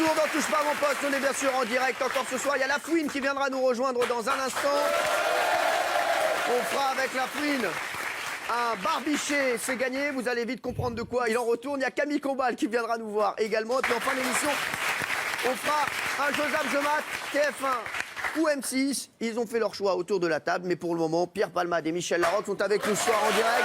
retour dans Touche pas à mon poste. On est bien sûr en direct encore ce soir. Il y a la Fouine qui viendra nous rejoindre dans un instant. On fera avec la Fouine un barbiché. C'est gagné. Vous allez vite comprendre de quoi il en retourne. Il y a Camille Combal qui viendra nous voir également. Et puis en fin d'émission, on fera un Josap Jomat, TF1 ou M6. Ils ont fait leur choix autour de la table. Mais pour le moment, Pierre Palmade et Michel Larocque sont avec nous ce soir en direct.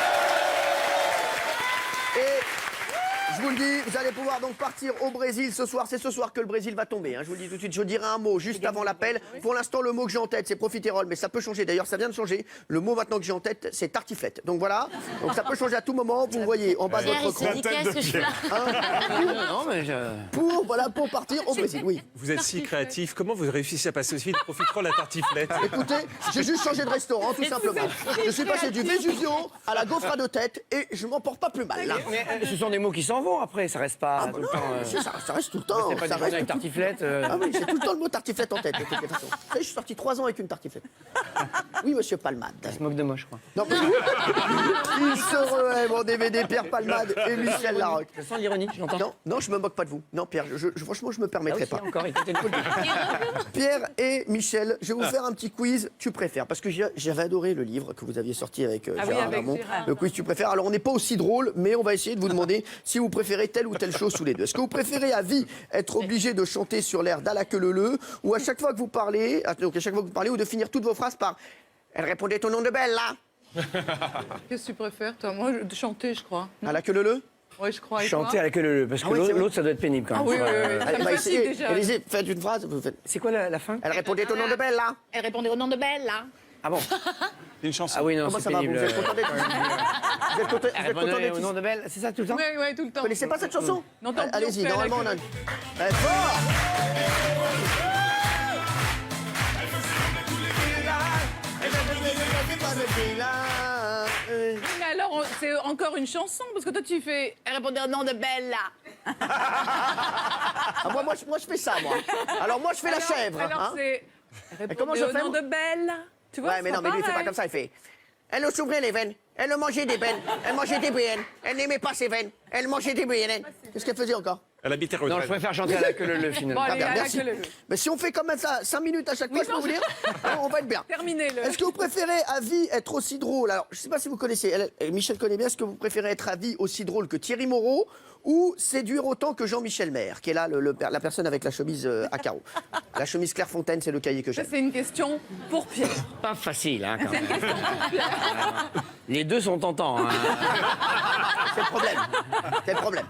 Et je vous le dis, vous allez pouvoir donc partir au Brésil ce soir. C'est ce soir que le Brésil va tomber. Hein. Je vous le dis tout de suite, je dirai un mot juste avant l'appel. Pour l'instant, le mot que j'ai en tête, c'est profiterole, mais ça peut changer. D'ailleurs, ça vient de changer. Le mot maintenant que j'ai en tête, c'est tartiflette. Donc voilà. Donc ça peut changer à tout moment. Vous voyez en bas de votre écran. Pour partir au Brésil, oui. Vous êtes si créatif. Comment vous réussissez à passer aussi vite profiterole à tartiflette? Écoutez, j'ai juste changé de restaurant, tout simplement. Je suis passé du Vesuvio à la gaufre à deux têtes et je m'en porte pas plus mal. Là. Mais ce sont des mots qui s'en vont après, ça reste pas tout le temps. Ça reste tout le temps. C'est pas Ça des reste avec tout- tartiflette. Ah oui, j'ai tout le temps le mot tartiflette en tête, de toute façon. Vous savez, je suis sorti 3 ans avec une tartiflette. Oui, monsieur Palmade. Il se moque de moi, je crois. Non, mais... Il se remet mon DVD Pierre Palmade et Michel Larocque. Je sens l'ironie, j'entends. Non, je me moque pas de vous. Non, Pierre, franchement, je me permettrai pas. Encore, écoutez le coup. Pierre et Michel, je vais vous faire un petit quiz Tu préfères. Parce que j'avais adoré le livre que vous aviez sorti avec Gérard Darmon. Le quiz Tu préfères. Alors, on n'est pas aussi drôle, mais on va essayer de vous demander si vous préférez telle ou telle chose sous les deux. Est-ce que vous préférez à vie être obligé de chanter sur l'air d'Ala que le ou à chaque fois que vous parlez, ou de finir toutes vos phrases par Elle répondait au nom de Belle, là Qu'est-ce que tu préfères, toi? Moi, de chanter, je crois. Ala que le Oui, je crois. Et Chanter toi? à la queue leu-leu, parce que oui, c'est vrai. l'autre, ça doit être pénible quand même. oui, oui, oui. Allez, Ça me bah, fatigue essayez. déjà. Allez-y, faites une phrase. Vous faites... C'est quoi la fin? Elle répondait au nom de Belle, là Elle répondait au nom de Belle, là. Ah bon? Une chanson. Ah oui, non, Comment c'est ça va, vous pénible. êtes content d'être Vous êtes content Elle répondait d'être au nom de Belle, c'est ça tout le temps? Oui, oui, tout le temps. Vous connaissez pas cette chanson Non, tant pis, Allez-y, on fait normalement on a... avec Fort Mais alors, c'est encore une chanson, parce que toi, tu fais... Elle répondait au nom de Belle, là. Ah, moi, je fais ça, moi. Alors moi, je fais la chèvre. Alors, hein. c'est... Elle comment répondait je au fais, nom moi de Belle. Tu vois, Ouais, mais non, mais lui, il fait pas comme ça, il fait... Elle s'ouvrait les veines, elle mangeait des veines, elle mangeait des BN, elle n'aimait pas ses veines, elle mangeait des BN. Qu'est-ce qu'elle faisait encore? Elle habitait Non, je retraite. préfère chanter à la queue leu-leu, Bon, finalement. allez, bien, à la merci. queue leu-leu. Mais si on fait comme ça 5 minutes à chaque fois, je peux vous dire, on va être bien. Terminez-le. Est-ce que vous préférez à vie être aussi drôle? Alors, je ne sais pas si vous connaissez, Michel connaît bien, est-ce que vous préférez être à vie aussi drôle que Thierry Moreau ou séduire autant que Jean-Michel Maire, qui est là, la personne avec la chemise à carreaux? La chemise Clairefontaine, c'est le cahier que Ça, j'aime. c'est une question pour Pierre. Pas facile, hein, quand même. Les deux sont tentants. Hein. C'est le problème. C'est le problème.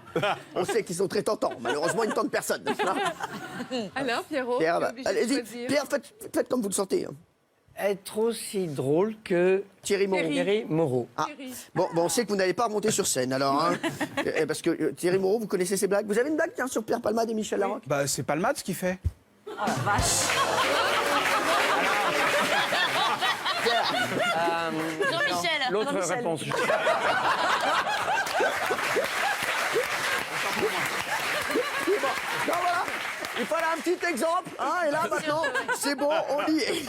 On sait qu'ils sont très tentants. Malheureusement, ils ne tentent personne. n'est-ce pas Alors, Pierrot, Pierre, tu es obligé de allez-y. choisir. Pierre, faites comme vous le sentez. hein. Être aussi drôle que Thierry Moreau. Thierry Moreau. Ah. Thierry. Bon, on sait que vous n'allez pas remonter sur scène, alors. Hein. Parce que Thierry Moreau, vous connaissez ses blagues. Vous avez une blague, tiens, sur Pierre Palmade et Michel Larocque? Bah, c'est Palmade ce qu'il fait. Jean-Michel. L'autre réponse. Non, voilà. Il fallait un petit exemple, hein, et là maintenant, c'est bon, on y est.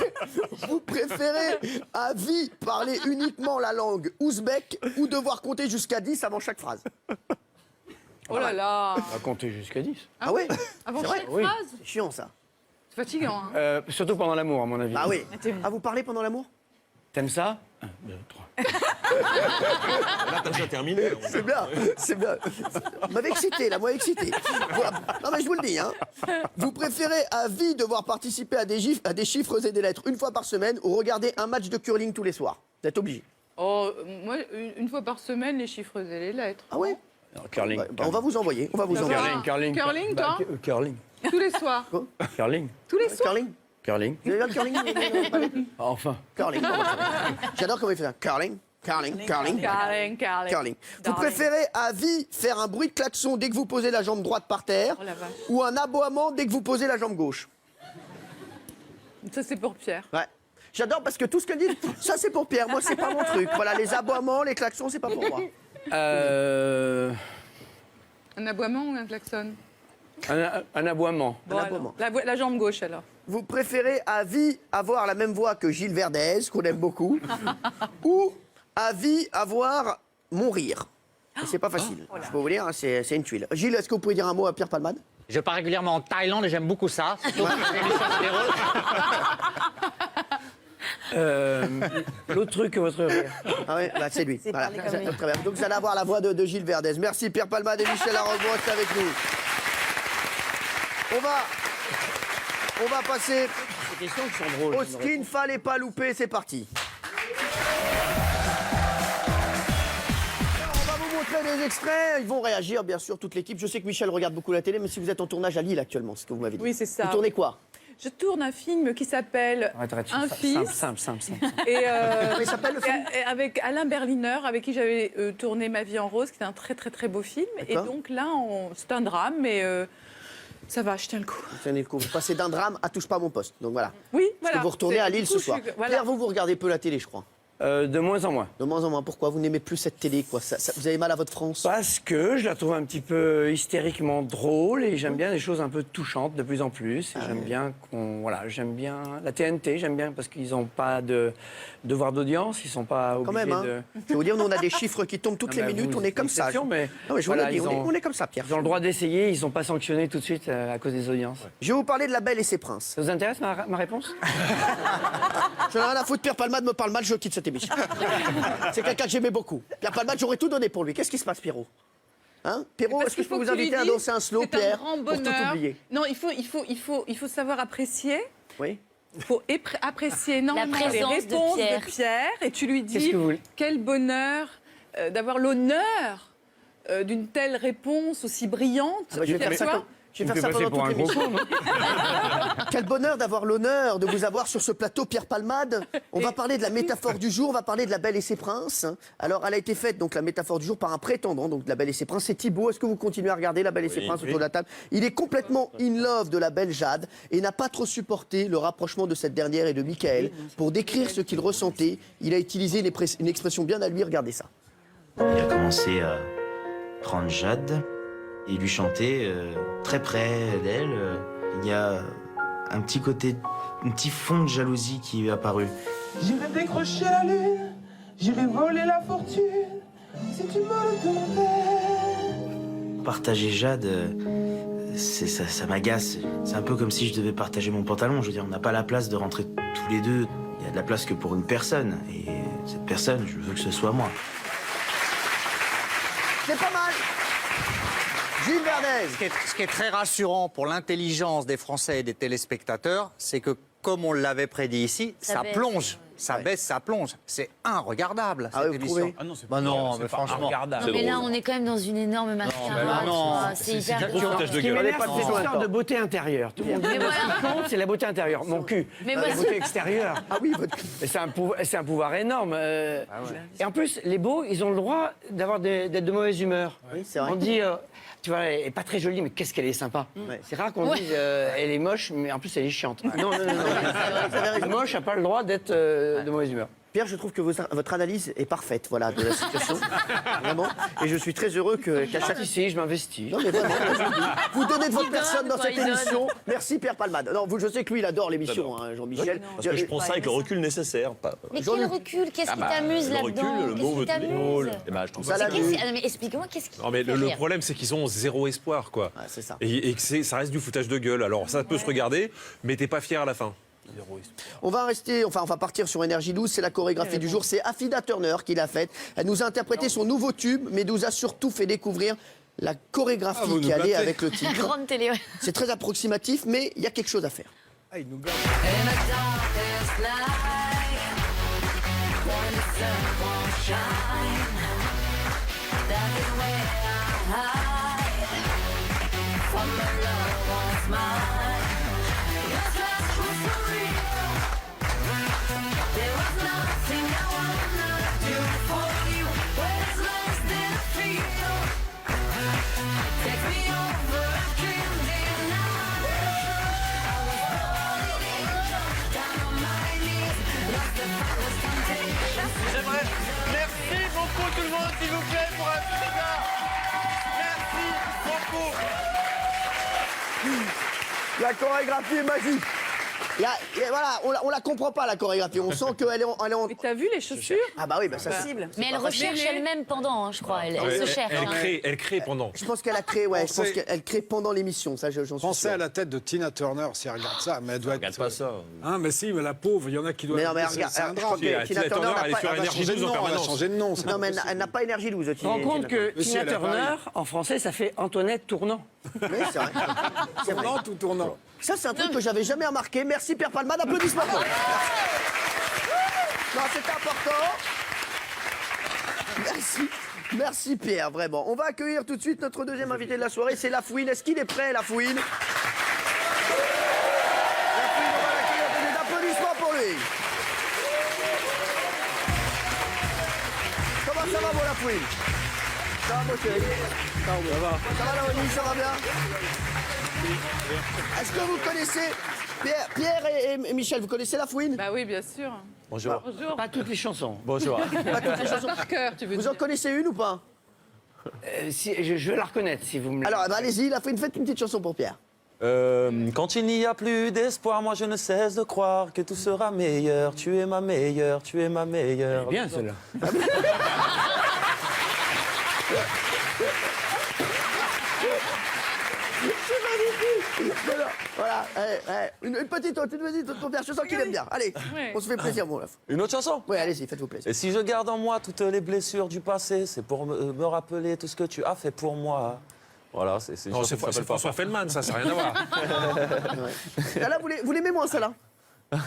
Vous préférez à vie parler uniquement la langue ouzbek ou devoir compter jusqu'à 10 avant chaque phrase? Oh là là. On va compter jusqu'à 10. Ah ouais? Avant C'est vrai? chaque Oui. phrase. C'est chiant ça. C'est fatigant, hein. Surtout pendant l'amour, à mon avis. Ah oui. Ah, vous parlez pendant l'amour? T'aimes ça 1, 2, 3. Là, t'as déjà terminé. C'est bien, c'est bien. Vous m'avez excité, là, moi excité. Voilà. Non mais je vous le dis, hein. Vous préférez à vie devoir participer à des chiffres et des lettres une fois par semaine ou regarder un match de curling tous les soirs? Vous êtes obligé. Oh, moi, une fois par semaine, les chiffres et les lettres. Ah ouais? Curling. Ouais, bah, on va vous envoyer, on va vous Ça envoyer. va. Curling. Curling, toi Curling. Tous les soirs. Curling. Tous les soirs. Curling? Curling. Vous avez vu le curling? Enfin. Curling. J'adore comment il fait ça. Curling, curling, curling, Carling, carling. curling. Vous Darling. préférez à vie faire un bruit de klaxon dès que vous posez la jambe droite par terre Oh la vache. ou un aboiement dès que vous posez la jambe gauche? Ça, c'est pour Pierre. Ouais. J'adore parce que tout ce que dit, ça c'est pour Pierre, moi c'est pas mon truc. Voilà, les aboiements, les klaxons, c'est pas pour moi. Un aboiement ou un klaxon? Un aboiement. Bon, aboiement. alors, la jambe gauche, alors. Vous préférez à vie avoir la même voix que Gilles Verdez, qu'on aime beaucoup, ou à vie avoir mon rire? Et c'est pas facile. Je peux vous dire, hein, c'est une tuile. Gilles, est-ce que vous pouvez dire un mot à Pierre Palmade? Je pars régulièrement en Thaïlande et j'aime beaucoup ça. Surtout quand les émissions généreuses. L'autre truc que votre rire. Ah oui, bah, c'est lui. Voilà. Très bien. Donc vous allez avoir la voix de Gilles Verdez. Merci Pierre Palmade et Michel Arraud, restez avec nous. On va passer Ces questions qui sont drôles. au ce qu'il ne fallait pas louper. C'est parti. On va vous montrer des extraits. Ils vont réagir, bien sûr, toute l'équipe. Je sais que Michel regarde beaucoup la télé, mais si vous êtes en tournage à Lille actuellement, c'est ce que vous m'avez dit. Oui, c'est ça. Vous tournez quoi? Je tourne un film qui s'appelle Un fils. Simple. Et, Comment il s'appelle le film? et avec Alain Berliner, avec qui j'avais tourné Ma vie en rose, qui est un très très très beau film. Et D'accord. donc là, c'est un drame, mais ça va, je tiens le coup. Tenez le coup. Vous passez d'un drame à touche pas à mon poste. Donc voilà. Oui, Parce voilà. que vous retournez à Du Lille coup, ce soir. voilà. Pierre, vous regardez peu la télé, je crois. De moins en moins. De moins en moins. Pourquoi? Vous n'aimez plus cette télé, quoi. Vous avez mal à votre France? Parce que je la trouve un petit peu hystériquement drôle et j'aime bien des choses un peu touchantes de plus en plus. Et j'aime bien j'aime bien la TNT, j'aime bien parce qu'ils n'ont pas de devoir d'audience, ils sont pas Quand obligés même, hein. de. Je vais vous dire, nous, on a des chiffres qui tombent toutes Non, les mais minutes. vous, On est comme ça. exception, mais Non, mais je vous voilà, le dis, ils ont- on est comme ça, Pierre. Ils ont le droit d'essayer, ils sont pas sanctionnés tout de suite à cause des audiences. Je vais vous parler de La Belle et ses Princes. Ça vous intéresse ma réponse? J'en ai rien à foutre, Pierre Palmade me parle mal, je quitte cette émission. C'est quelqu'un que j'aimais beaucoup. Pierre Palmade, j'aurais tout donné pour lui. Qu'est-ce qui se passe, Pierrot? Hein? Pierrot, Parce est-ce que je qu'il peux faut vous tu lui inviter à dises, danser un slow, c'est Pierre, un grand pour tout bonheur. oublier? Non, il faut savoir apprécier. Oui. Il faut apprécier énormément les présence de réponses Pierre. de Pierre. Et tu lui Qu'est-ce dis que vous voulez? quel bonheur d'avoir l'honneur d'une telle réponse aussi brillante. Ah bah, je vais faire Tu ça vois comme- je vais faire ça pendant toute l'émission. Quel bonheur d'avoir l'honneur de vous avoir sur ce plateau, Pierre Palmade. On va parler de la métaphore du jour, on va parler de La Belle et ses Princes. Alors, elle a été faite, donc la métaphore du jour, par un prétendant, donc de La Belle et ses Princes. C'est Thibaut. Est-ce que vous continuez à regarder La Belle et ses Princes autour de la table? Il est complètement in love de la belle Jade et n'a pas trop supporté le rapprochement de cette dernière et de Michael. Pour décrire ce qu'il ressentait, il a utilisé une expression bien à lui. Regardez ça. Il a commencé à prendre Jade et lui chanter très près d'elle. Il y a un petit fond de jalousie qui est apparu. J'irai décrocher la lune, j'irai voler la fortune, si tu me le demandais. Partager Jade, ça m'agace. C'est un peu comme si je devais partager mon pantalon. Je veux dire, on n'a pas la place de rentrer tous les deux. Il y a de la place que pour une personne. Et cette personne, je veux que ce soit moi. C'est pas mal. Gilles Verdez. Ce qui est très rassurant pour l'intelligence des Français et des téléspectateurs, c'est que, comme on l'avait prédit ici, ça baisse. plonge. Ça baisse, ça plonge. C'est inregardable, Ah cette oui, vous émission. trouvez? Ah non, c'est Bah non, c'est mais pas franchement. regardable. Non, mais là, on est quand même dans une énorme mascarade. non, tu vois, c'est hyper du violent. foutage de Ce qui gueule. m'énerve, Allez, pas c'est de l'histoire de beauté intérieure. Tout le monde dit Mais que ce voilà. qui compte, c'est la beauté intérieure. Mon cul. Mais La voici- beauté extérieure. Ah oui, votre... Mais c'est un pouvoir énorme. Et en plus, les beaux, ils ont le droit d'être de mauvaise humeur. Oui, c'est vrai. On dit, tu vois, elle est pas très jolie, mais qu'est-ce qu'elle est sympa. Ouais. C'est rare qu'on dise, elle est moche, mais en plus, elle est chiante. Non, non, non. Le moche n'a pas le droit d'être de mauvaise humeur. Pierre, je trouve que votre analyse est parfaite, voilà, de la situation. Vraiment. Et je suis très heureux qu'à chaque... Ici, je m'investis. Non, mais vraiment, vous donnez de votre Il personne donne, dans quoi, cette il donne. émission. Merci Pierre Palmade. Non, je sais que lui, il adore l'émission, hein, Jean-Michel. Parce que je prends ça avec le recul nécessaire. Mais quel recul? Qu'est-ce qui t'amuse Le là-dedans? recul, le mot veut Qu'est-ce tout qui dire. t'amuse? Eh ben, je trouve Ça ça. l'a Qu'est-ce vu. qui- Ah, mais explique-moi, qu'est-ce qui Non, mais te fait le rire? problème, c'est qu'ils ont zéro espoir, quoi. Ouais, c'est ça. Et que ça reste du foutage de gueule. Alors, ça peut se regarder, mais t'es pas fier à la fin. On va partir sur Énergie 12, c'est la chorégraphie du jour. C'est Affida Turner qui l'a faite. Elle nous a interprété son nouveau tube, mais nous a surtout fait découvrir la chorégraphie vous qui nous allait battez. avec le La titre. grande télé, ouais. C'est très approximatif, mais il y a quelque chose à faire. J'aimerais. Merci beaucoup tout le monde, s'il vous plaît, pour un petit regard. Merci beaucoup. La chorégraphie est magique. Voilà, on la comprend pas, la chorégraphie. On sent qu'elle est en... Mais t'as vu les chaussures? Ah bah oui, bah ça c'est... Mais elle recherche elle-même pendant, je crois. Elle se cherche. Elle crée pendant. Je pense qu'elle a créé, ouais, je pense qu'elle crée pendant l'émission, ça j'en suis Pensez sûr. à la tête de Tina Turner si elle regarde ça, mais elle doit Regarde être... pas ça. Hein, mais si, mais la pauvre, il y en a qui doivent... Mais non, mais c'est- regarde, c'est un je drame. crois que Tina Turner elle est n'a sur pas... Elle va énergie changer de 12 en nom, elle va permanence. changer de nom. c'est Non, mais pas elle n'a pas énergie 12, Tu te rends compte que Mais si, Tina elle a pareil. Turner, en français, ça fait Antoinette Tournant. Oui, c'est vrai. C'est vrai. Tournant ou tournant. Ça, c'est un truc que j'avais jamais remarqué. Merci Pierre Palmade, applaudissements pour lui. Non, c'est important. Merci. Merci Pierre, vraiment. On va accueillir tout de suite notre deuxième invité de la soirée, c'est Lafouine. Est-ce qu'il est prêt, Lafouine? Lafouine, on va l'accueillir. Des applaudissements pour lui. Comment ça va, mon Lafouine? Ça va, mon chéri? Ça va, Laoni, ça va bien? Est-ce que vous connaissez Pierre et Michel, vous connaissez Lafouine? Bah oui, bien sûr. Bonjour. Bonjour. Pas toutes les chansons. Bonjour. Pas toutes les chansons. Par cœur, tu veux Vous dire. en connaissez une ou pas? Je vais la reconnaître si vous me la... Alors, eh ben, allez-y, Lafouine, faites une petite chanson pour Pierre. Quand il n'y a plus d'espoir, moi je ne cesse de croire que tout sera meilleur. Tu es ma meilleure, tu es ma meilleure. Bien, celle-là. Voilà, une petite autre pour Pierre, je sens qu'il aime bien. Allez, Ouais. on se fait plaisir, mon Laf. Une autre chanson? Oui, allez-y, faites-vous plaisir. Et si je garde en moi toutes les blessures du passé, c'est pour me rappeler tout ce que tu as fait pour moi. Voilà, c'est une Non, chanson c'est qui s'appelle François Feldman, ça n'a rien à voir. Là, vous l'aimez moins, celle-là? Bah,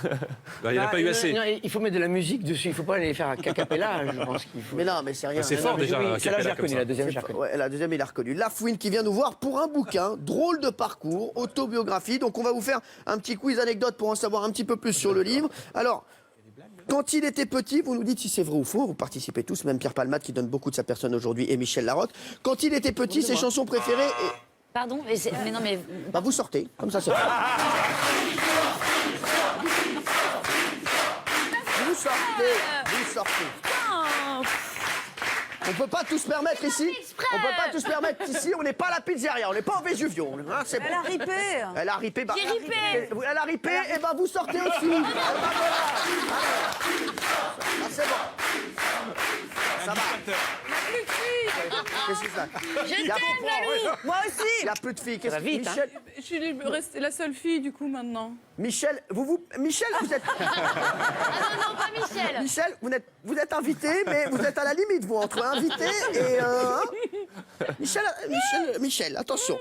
il n'y en a pas eu assez. Non, il faut mettre de la musique dessus. Il ne faut pas les faire à cappella, je pense qu'il faut. Mais non, mais c'est rien. C'est Non, fort non, mais déjà. Oui, un celle-là, cappella j'ai comme reconnu. ça. La deuxième, j'ai reconnu. Ouais, la deuxième, il a reconnu. Lafouine qui vient nous voir pour un bouquin, drôle de parcours, autobiographie. Donc, on va vous faire un petit quiz anecdote pour en savoir un petit peu plus sur le livre. Alors, quand il était petit, vous nous dites si c'est vrai ou faux. Vous participez tous, même Pierre Palmade qui donne beaucoup de sa personne aujourd'hui et Michel Larocque. Quand il était petit, ses chansons préférées. Pardon, mais non, mais Bah, vous sortez, comme ça c'est fait. Vous sortez, vous sortez. On peut pas tout se permettre ici. On peut pas tout se permettre ici. On n'est pas à la pizzeria, on n'est pas au Vesuvio. Hein, c'est bon. Elle a ripé. Elle a ripé. Bah, J'ai ripé. Elle a ripé, et ben vous sortez aussi. Eh ben, voilà. Ah, c'est bon. Ça va. Qu'est-ce que c'est ça? je t'aime, Valou. Moi aussi. Il n'y a plus de filles. Qu'est-ce Ça va vite, hein. Michel, Je suis restée la seule fille, du coup, maintenant. Michel, Michel, vous êtes. Ah non, pas Michel. Michel, vous êtes invité, mais vous êtes à la limite, vous, entre invité et... Michel, attention.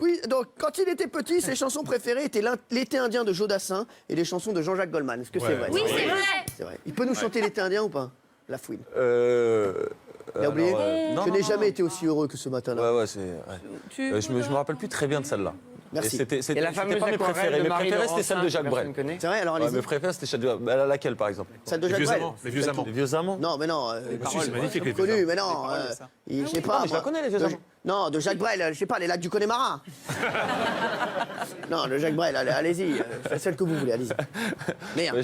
Oui, donc, quand il était petit, ses chansons préférées étaient L'été indien de Jodassin et les chansons de Jean-Jacques Goldman. Est-ce que c'est vrai? Oui, c'est vrai. C'est vrai. Il peut nous chanter L'été indien ou pas? Lafouine. Il a alors, oublié non, Je non, n'ai non. jamais été aussi heureux que ce matin-là. Ouais, c'est. Ouais. Je me rappelle plus très bien de celle-là. Merci. C'était Et la fameuse pas mes aquarelle préférées. de Mes Marie préférées, c'était celle de Jacques Brel. Brel. C'est vrai, alors Ouais, allez-y. mes préférées, c'était celle de. Laquelle, par exemple? Celle de Les Jacques vieux Brel. amants. Les vieux amants. Les vieux amants? Non, mais non. C'est magnifique, les vieux Connu, amants. mais non. Je sais pas. mais je la moi. connais, les vieux amants. Non, de Jacques Brel, je sais pas, les lacs du Connemara. Non, de Jacques Brel, allez-y. Faites celle que vous voulez, allez-y. Merde.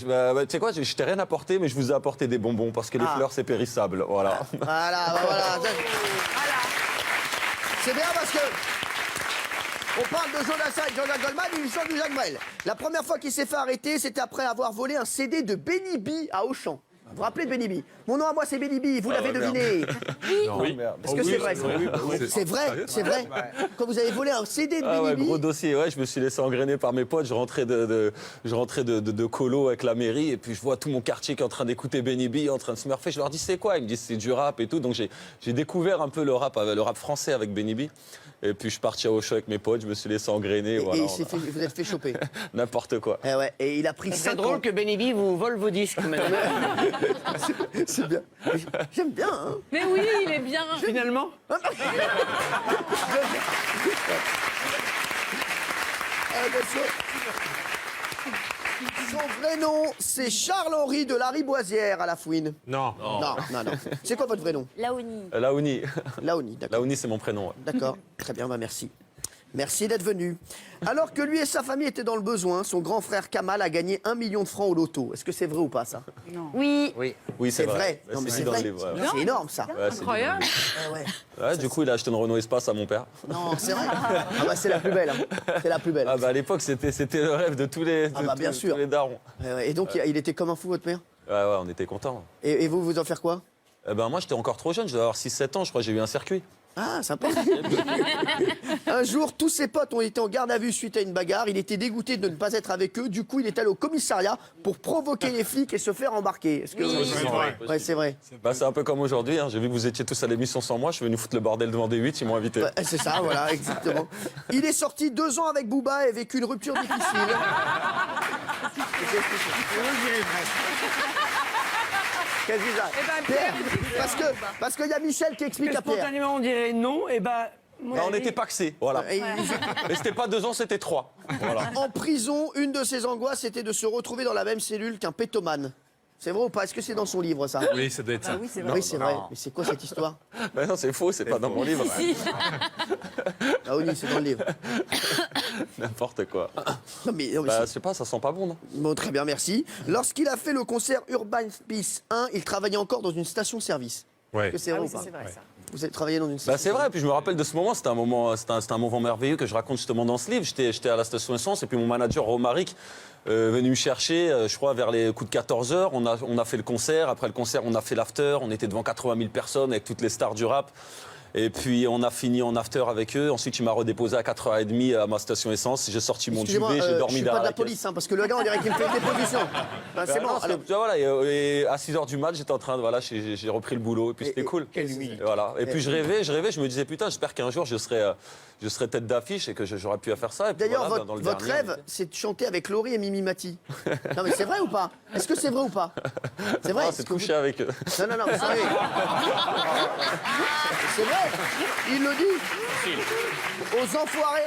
Tu sais quoi, je t'ai rien apporté, mais je vous ai apporté des bonbons parce que les Ah. fleurs, c'est périssable. Voilà. Voilà, bah voilà. C'est bien parce que. On parle de Jodassin et Jean-Jacques Goldman, il chante du Jacques Brel. La première fois qu'il s'est fait arrêter, c'était après avoir volé un CD de Benny B à Auchan. Vous vous rappelez de Benny B? Mon nom à moi, c'est Benny B, vous l'avez deviné. Oui. Est-ce que c'est vrai ça? C'est vrai, c'est vrai. Quand vous avez volé un CD de Ah ouais, Benny gros B. dossier. Ouais, je me suis laissé engrainer par mes potes. Je rentrais de colo avec la mairie et puis je vois tout mon quartier qui est en train d'écouter Benny B, en train de se smurfer. Je leur dis c'est quoi? Ils me disent c'est du rap et tout. Donc j'ai découvert un peu le rap français avec Benny B. Et puis je suis parti à Auchan avec mes potes. Je me suis laissé engrainer. Et Voilà, vous êtes fait choper. n'importe quoi. Eh ouais, et il a pris C'est 5 drôle ans. que Benny B vous vole vos disques maintenant. C'est bien. J'aime bien, hein. Mais oui, il est bien. Finalement. Son vrai nom, c'est Charles-Henri de Lariboisière à Lafouine. Non. Non. C'est quoi votre vrai nom? Laoni. Laouni. Laoni, d'accord. Laouni, c'est mon prénom. Ouais. D'accord, très bien, bah merci. Merci d'être venu. Alors que lui et sa famille étaient dans le besoin, son grand frère Kamal a gagné 1 million de francs au loto. Est-ce que c'est vrai ou pas, ça? Oui. Oui, C'est vrai. Ouais, Non, mais dit c'est dans le vrai. livre, ouais. C'est énorme, ça. Ouais, c'est dit dans le Incroyable. Ah ouais. livre. Ouais, du coup, il a acheté une Renault Espace à mon père. Non, c'est vrai. Ah bah, c'est la plus belle. Hein. C'est la plus belle. Ah bah à l'époque, c'était le rêve de tous les, Ah bah, bien sûr. tous les darons. Ouais, ouais. Et donc, il était comme un fou, votre père? Ouais, on était contents. Et vous, vous en faire quoi? Eh ben moi, j'étais encore trop jeune, je devais avoir 6-7 ans, je crois que j'ai eu un circuit. Ah, sympa. Un jour, tous ses potes ont été en garde à vue suite à une bagarre. Il était dégoûté de ne pas être avec eux. Du coup, il est allé au commissariat pour provoquer les flics et se faire embarquer. Est-ce que C'est vrai. Ouais, c'est vrai. Bah, c'est un peu comme aujourd'hui, hein. J'ai vu que vous étiez tous à l'émission sans moi, je suis venu foutre le bordel devant des 8, ils m'ont invité. Ouais, c'est ça, voilà, exactement. Il est sorti 2 ans avec Booba et a vécu une rupture difficile. Qu'est-ce que ça? Eh ben, Pierre, parce qu'il y a Michel qui explique à Pierre. Spontanément, on dirait non, et bah. mon Bah, on avis- n'était pas que voilà. Et Et c'était pas 2 ans, c'était 3. Voilà. en prison, une de ses angoisses, c'était de se retrouver dans la même cellule qu'un pétomane. C'est vrai ou pas? Est-ce que c'est dans son livre, ça? Oui, ça doit être ça. Oui, c'est vrai. Mais c'est quoi cette histoire? Bah non, c'est faux, c'est pas dans mon livre. Ah oui, c'est dans le livre. N'importe quoi. Non, mais Bah, je sais pas, ça sent pas bon, non? bon, très bien, merci. Lorsqu'il a fait le concert Urban Peace 1, il travaillait encore dans une station-service. Ouais. Est-ce que c'est vrai ou pas? c'est vrai, ça. Vous avez travaillé dans une Bah station? c'est vrai, puis je me rappelle de ce moment, c'était un moment merveilleux que je raconte justement dans ce livre. J'étais à la station essence et puis mon manager Romaric venu me chercher, je crois vers les coups de 14h. On a fait le concert, après le concert on a fait l'after, on était devant 80 000 personnes avec toutes les stars du rap. Et puis on a fini en after avec eux. Ensuite, il m'a redéposé à 4h30 à ma station essence. J'ai sorti mon Excusez-moi, duvet, j'ai je dormi suis derrière pas de la la caisse. police, hein, parce que le gars, on dirait qu'il me fait une déposition. Ben, c'est Bah bon. non, alors- tu vois, voilà, et à 6h du mat, j'étais en train de. Voilà, j'ai repris le boulot et puis c'était cool. quelle humilité. Et voilà. Et puis je rêvais, je me disais, putain, j'espère qu'un jour je serai tête d'affiche et que j'aurais pu faire ça. Et puis D'ailleurs, voilà, dans le votre dernier, rêve, c'est de chanter avec Laurie et Mimi Mati. Non, mais c'est vrai ou pas? Est-ce que c'est vrai ou pas? C'est vrai. Ah, est-ce c'est de que vous- coucher avec eux. Non, non, non, mais sérieux. C'est vrai. Il le dit. Aux enfoirés.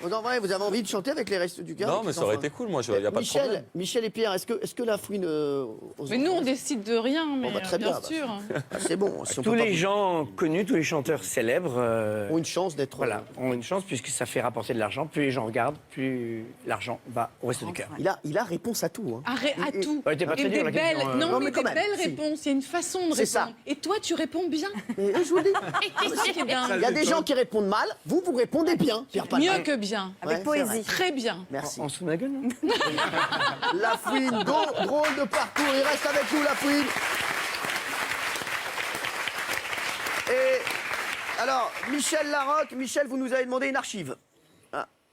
Aux enfoirés, vous avez envie de chanter avec les restes du cœur? Non, avec mais les ça aurait enfants été cool, moi, il n'y a pas de problème. Michel et Pierre, est-ce que la fouine aux Mais nous, on enfoirés, décide de rien, mais bah, très bien bien, bah. sûr. c'est bon. Si on Tous peut pas les vous- gens connus, tous les chanteurs célèbres, ont une chance d'être. voilà, ont une chance puisque ça fait rapporter de l'argent. Plus les gens regardent, plus l'argent va au reste du cœur. Il a réponse à tout. Hein. À tout. Ouais, t'es pas très Et dur, des la belles, question, non, Non, mais mais quand des même, belles si. réponses. Il y a une façon de répondre. C'est ça. Et toi, tu réponds bien. Mais je vous le dis. C'est ça qui est bien. Il y a des gens qui répondent mal, vous répondez bien, Pierre Palmade. Mieux que bien. Avec poésie. Très bien. Merci. En dessous de la gueule, non? La fouine, drôle de parcours, il reste avec nous, la fouine. Et alors, Michel Larocque, Michel, vous nous avez demandé une archive.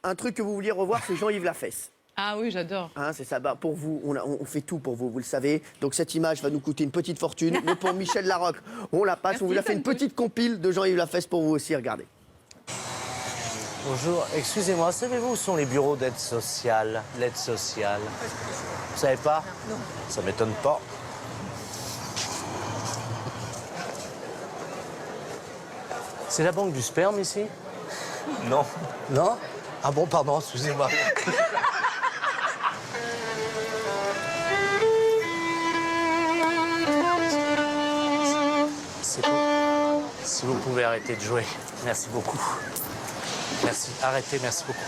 Un truc que vous vouliez revoir, c'est Jean-Yves Lafesse. Ah oui, j'adore. Hein, c'est ça. Bah, pour vous, on fait tout pour vous, vous le savez. Donc cette image va nous coûter une petite fortune. Mais pour Michel Larocque, on la passe. Merci, on vous a ça fait me une touche. petite compile de Jean-Yves Lafesse pour vous aussi. Regardez. Bonjour, excusez-moi, savez-vous où sont les bureaux d'aide sociale, l'aide sociale? Vous savez pas? Non. Ça m'étonne pas. C'est la banque du sperme ici? Non. Non? Ah bon, pardon, excusez-moi. Si vous pouvez arrêter de jouer, merci beaucoup. Merci, arrêtez, merci beaucoup.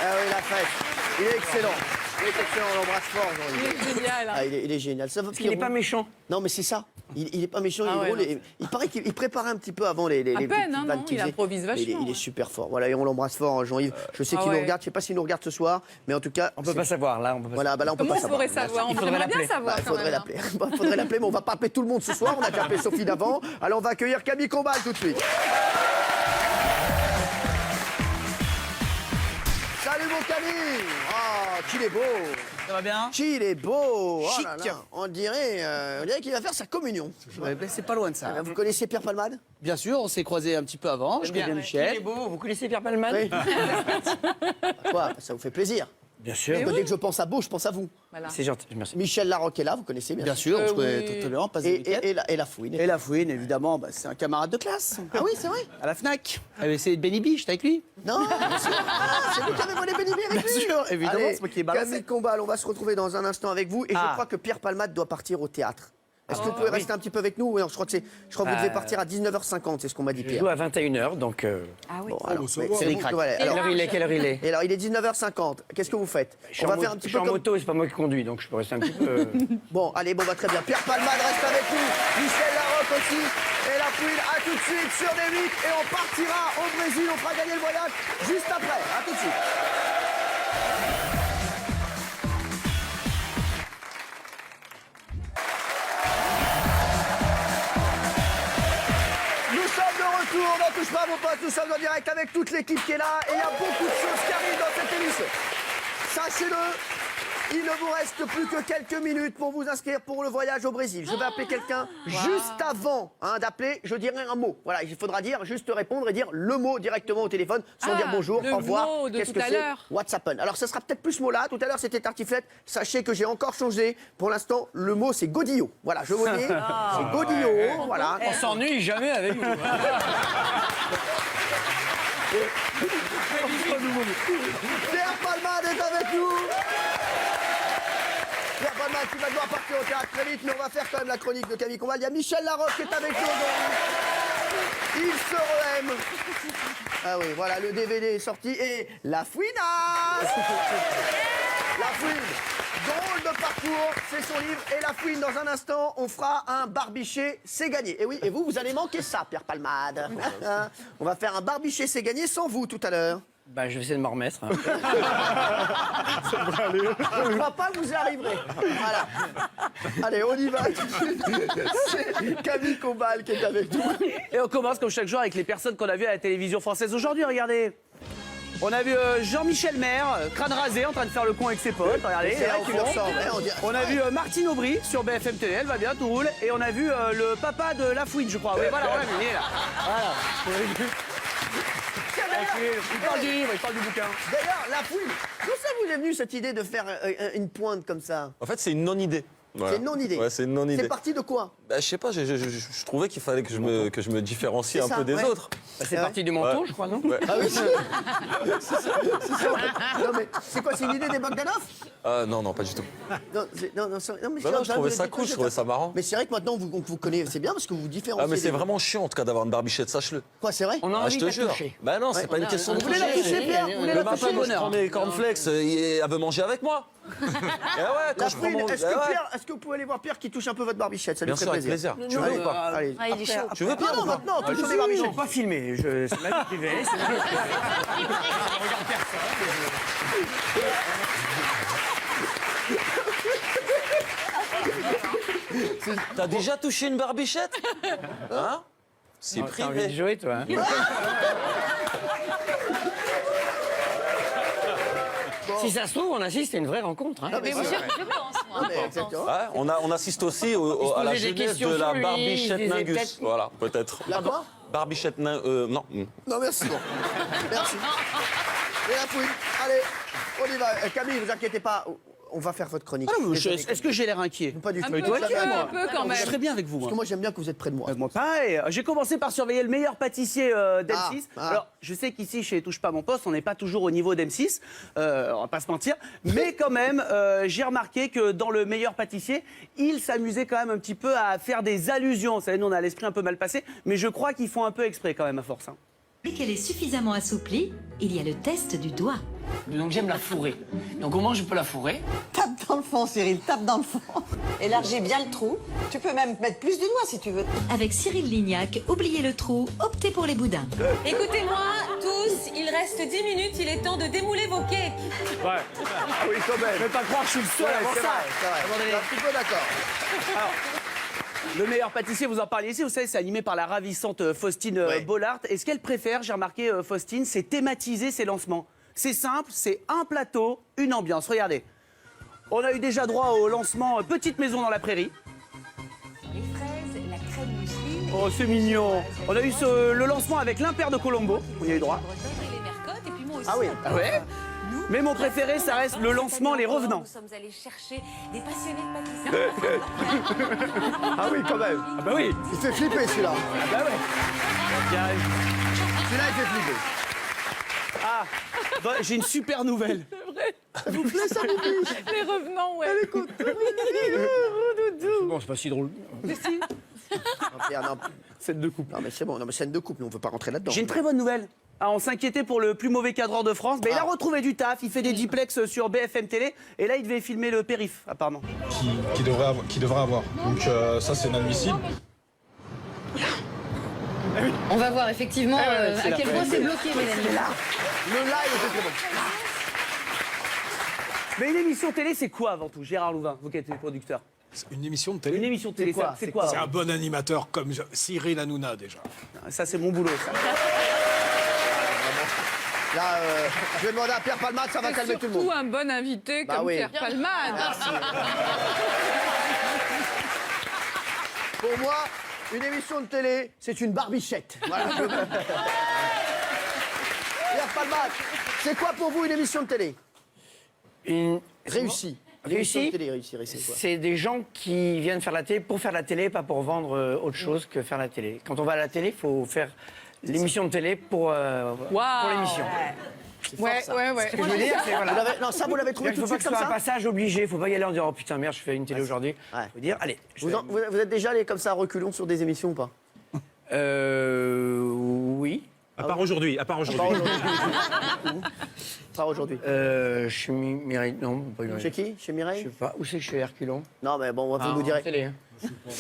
Ah oui, Lafesse. Il est excellent. Il est excellent, on l'embrasse fort, Il Jean-Yves. est génial. Ah, il est génial. Ça, Il n'est pas méchant. Non, mais c'est ça. Il est pas méchant, Ah il est ouais, drôle. non, Et il paraît qu'il préparait un petit peu avant les À peine, petites hein, vannes non, qu'il il faisait. improvise Mais il est vachement. super fort. Voilà, et on l'embrasse fort, hein, Jean-Yves. Je sais Ah qu'il nous ouais. regarde. Je sais pas s'il nous regarde ce soir, mais en tout cas. On peut pas savoir, là, on peut pas Voilà, bah là, on peut Comment pas on savoir. pourrait savoir? On Il faudrait aimerait bien l'appeler. savoir Bah, quand faudrait même. l'appeler. Bah, faudrait l'appeler, mais on va pas appeler tout le monde ce soir. On a déjà appelé Sophie d'avant. Alors, on va accueillir Camille Combal tout de suite. Salut, mon Camille. Oh, qu'il est beau. Ça va bien? Qu'il est beau. Oh Chic. là là. On dirait qu'il va faire sa communion. C'est pas loin de ça. Vous connaissez Pierre Palmade? Bien sûr, on s'est croisés un petit peu avant. Je connais Michel. Il est beau. Vous connaissez Pierre Palmade? Oui. Quoi? Ça vous fait plaisir. Bien sûr. Dès que je pense à beau, je pense à vous. Voilà. C'est gentil, merci. Michel Larocque est là, vous connaissez bien, Bien sûr, je connais oui. totalement, passe des week-ends. Et la fouine. Et la fouine, évidemment, bah, c'est un camarade de classe. Ah oui, c'est vrai? À la FNAC. C'est Benny B, j'étais avec lui. Non, bien sûr. Ah, c'est vous qui avez volé Benny B avec Bien lui. sûr, évidemment, Allez, c'est moi qui ai balancé. Camille Combal, on va se retrouver dans un instant avec vous. Et je Ah. crois que Pierre Palmade doit partir au théâtre. Est-ce que vous pouvez rester un petit peu avec nous? Non, je crois que vous devez partir à 19h50, c'est ce qu'on m'a dit, Je Pierre. joue à 21h, donc... Ah oui. Bon, alors, ça mais va. c'est C'est vous- crack. voilà, alors- Quelle heure il est Et alors, il est 19h50. Qu'est-ce que vous faites? On va faire un petit Je suis peu en comme... moto et c'est pas moi qui conduis, donc je peux rester un petit peu... Bon, allez, bon, bah très bien. Pierre Palmade reste avec nous. Michel Larocque aussi. Et la fouine, à tout de suite sur des 8. Et on partira au Brésil. On fera gagner le voyage juste après. À tout de suite. Nous sommes de retour dans Touche pas à vos potes. Nous sommes en direct avec toute l'équipe qui est là. Et il y a beaucoup de choses qui arrivent dans cette émission. Sachez-le, il ne vous reste plus que quelques minutes pour vous inscrire pour le voyage au Brésil. Je vais appeler quelqu'un juste avant d'appeler. Je dirai un mot. Voilà, il faudra dire, juste répondre et dire le mot directement au téléphone sans dire bonjour, le au revoir. mot de Qu'est-ce tout que à c'est? l'heure. What's happened? Alors, ce sera peut-être plus ce mot-là. Tout à l'heure, c'était tartiflette. Sachez que j'ai encore changé. Pour l'instant, le mot, c'est godillot. Voilà, je vous dis. C'est godillot. Voilà. On s'ennuie jamais avec vous. Pierre Palmade est avec nous. Pierre Palmade, tu vas devoir partir au théâtre très vite, mais on va faire quand même la chronique de Camille Combal. Il y a Michel Larocque qui est avec nous aujourd'hui. Il se re-aime. Ah oui, voilà, le DVD est sorti et la fouinasse. La fouine. Drôle de parcours, c'est son livre. Et la fouine, dans un instant, on fera un barbiché, c'est gagné. Et oui, et vous allez manquer ça, Pierre Palmade. On va faire un barbiché, c'est gagné sans vous tout à l'heure. Bah, je vais essayer de m'en remettre. hein. Je ne crois pas que vous y arriverez. Voilà. Allez, on y va. C'est Camille Combal qui est avec nous. Et on commence comme chaque jour avec les personnes qu'on a vues à la télévision française aujourd'hui. Regardez. On a vu Jean-Michel Maire, crâne rasé, en train de faire le con avec ses potes. Regardez, C'est là, vrai au qu'il fond. lui ressemble, hein, on dirait. On a vu Martine Aubry sur BFM TV, elle va bien, tout roule. Et on a vu le papa de La Fouine, je crois. Oui, voilà, on l'a vu, il est là. Voilà. Il parle du livre, il parle du bouquin. D'ailleurs, la fouine, d'où ça vous est venu cette idée de faire une pointe comme ça? En fait, c'est une non-idée. Voilà. C'est une non-idée. Ouais, c'est une non-idée. C'est parti de quoi? Bah, je sais pas, je trouvais qu'il fallait que je me différencie C'est un ça, peu des ouais. autres. Bah, c'est parti du manteau, Ouais. je crois, non? Ouais. Ah oui, c'est ça. Non mais c'est quoi, c'est une idée des Bogdanov? Non, pas du tout. Non, non, mais Non, je trouvais ça cool, je trouvais ça marrant. Mais c'est vrai que maintenant on vous connaît, c'est bien parce que vous vous différenciez. Ah, mais c'est des- vraiment chiant en tout cas d'avoir une barbichette, sache-le. Quoi, c'est vrai? On a Ah, envie je de te la jure. toucher. Bah non, c'est Ouais, pas une question de Vous voulez la toucher. toucher, Pierre? Vous voulez la Le matin, toucher? quand je prends mes cornflakes, elle veut manger avec moi. Et ouais, quand La je prends fouine, mon... est-ce Eh que ouais. Pierre, est-ce que vous pouvez aller voir Pierre qui touche un peu votre barbichette? Ça lui Bien ferait sûr, avec plaisir. plaisir. Tu veux Allez, ou pas allez. Ah, il est chaud. Tu veux pas Non, ou pas maintenant, touche Je les ne barbichettes. pas filmer, c'est ma vie privée. c'est ma vie privée. T'as déjà touché une barbichette? Hein? C'est T'as envie de privé. jouer, toi, hein? Si ça se trouve, on assiste à une vraie rencontre. Hein. Non, mais Mais c'est je vrai. pense, moi. Non, mais exactement. Ouais, on assiste aussi à la se posait des genèse questions de la sur lui, il barbichette disait Ningus. peut-être- Voilà, peut-être. La quoi? Barbichette non. Non, merci. Bon. Merci. Et la fouine. Allez, on y va. Camille, vous inquiétez pas. On va faire votre chronique. Désolé, Est-ce que j'ai l'air inquiet? Pas du tout. Un peu, Vous savez, moi, un peu quand Je suis même. très bien avec vous. Parce que hein. moi, j'aime bien que vous êtes près de moi. Moi, pareil. J'ai commencé par surveiller le meilleur pâtissier d'M6. Ah. Alors, je sais qu'ici, chez Touche pas mon poste, on n'est pas toujours au niveau d'M6. On va pas se mentir. Mais quand même, j'ai remarqué que dans le meilleur pâtissier, il s'amusait quand même un petit peu à faire des allusions. Vous savez, nous, on a l'esprit un peu mal passé. Mais je crois qu'ils font un peu exprès quand même, à force. hein. Dès qu'elle est suffisamment assouplie, il y a le test du doigt. Donc j'aime la fourrer. Donc comment je peux la fourrer? Tape dans le fond, Cyril, tape dans le fond. Élargis bien le trou. Tu peux même mettre plus de doigts si tu veux. Avec Cyril Lignac, oubliez le trou, optez pour les boudins. Écoutez-moi, tous, il reste 10 minutes, il est temps de démouler vos cakes. Ah oui, quand même. Je vais pas croire que je suis le seul Ouais, à voir c'est ça. vrai, c'est vrai. Je suis un petit peu d'accord. Le meilleur pâtissier, vous en parliez ici, vous savez, c'est animé par la ravissante Faustine Ouais. Bollard. Et ce qu'elle préfère, j'ai remarqué, Faustine, c'est thématiser ses lancements. C'est simple, c'est un plateau, une ambiance. Regardez, on a eu déjà droit au lancement Petite Maison dans la Prairie. Les fraises, la crème mousseline. Oh, c'est mignon. On a eu le lancement avec l'Impair de Colombo, on y a eu droit. Les mercottes, et puis moi aussi. Ah oui. Ah ouais. Mais mon préféré, ça reste le lancement Les Revenants. Nous sommes allés chercher des passionnés de pâtisserie. Ah oui, quand même. Ah bah oui. Il fait flipper celui-là. Ah bah ouais. Celui-là, il fait flipper. Ah, bah, j'ai une super nouvelle. Ça vous plaît, ça vous plaît? Les revenants, ouais. Elle est contente. Bon, c'est pas si drôle. Mais si. Non, Pierre, non. Scène de couple. Non, mais c'est bon, non, mais scène de couple, nous, on ne veut pas rentrer là-dedans. J'ai une très bonne nouvelle. Ah, on s'inquiétait pour le plus mauvais cadreur de France. Mais il a retrouvé du taf. Il fait des diplex sur BFM TV. Et là, il devait filmer le périph', apparemment. Qui devrait avoir. Donc ça, c'est inadmissible. On va voir effectivement à quel point c'est bloqué, Mélanie. Le live était très bon. Mais une émission télé, c'est quoi avant tout, Gérard Louvain, vous qui êtes producteur? Une émission de télé. Une émission télé, c'est quoi C'est un bon animateur comme Cyril Hanouna déjà. Ça, c'est mon boulot, ça. Là, je vais demander à Pierre Palmade, ça va calmer tout le monde. Surtout un bon invité Bah comme oui. Pierre Palmade. Pour moi, une émission de télé, c'est une barbichette. Voilà. Pierre Palmade, c'est quoi pour vous une émission de télé? Une Réussie. Une émission de Réussie, télé réussie, c'est quoi? c'est des gens qui viennent faire la télé pour faire la télé, pas pour vendre autre chose que faire la télé. Quand on va à la télé, il faut faire l'émission de télé pour l'émission. Ouais. Ce que je veux dire, c'est voilà. Non, ça, vous l'avez trouvé Il tout faut de pas suite que ce comme soit un ça? passage obligé. Il faut pas y aller en disant oh putain merde, je fais une télé aujourd'hui. Ouais. Faut dire allez. Vous êtes déjà allé comme ça à reculons sur des émissions ou pas? Oui. À part aujourd'hui, à part aujourd'hui. Pas aujourd'hui. Chez Mireille. Non, pas Chez qui? Chez Mireille? Je sais pas. Où c'est que je suis Herculon? Non, mais bon, vous nous direz. Télé, hein.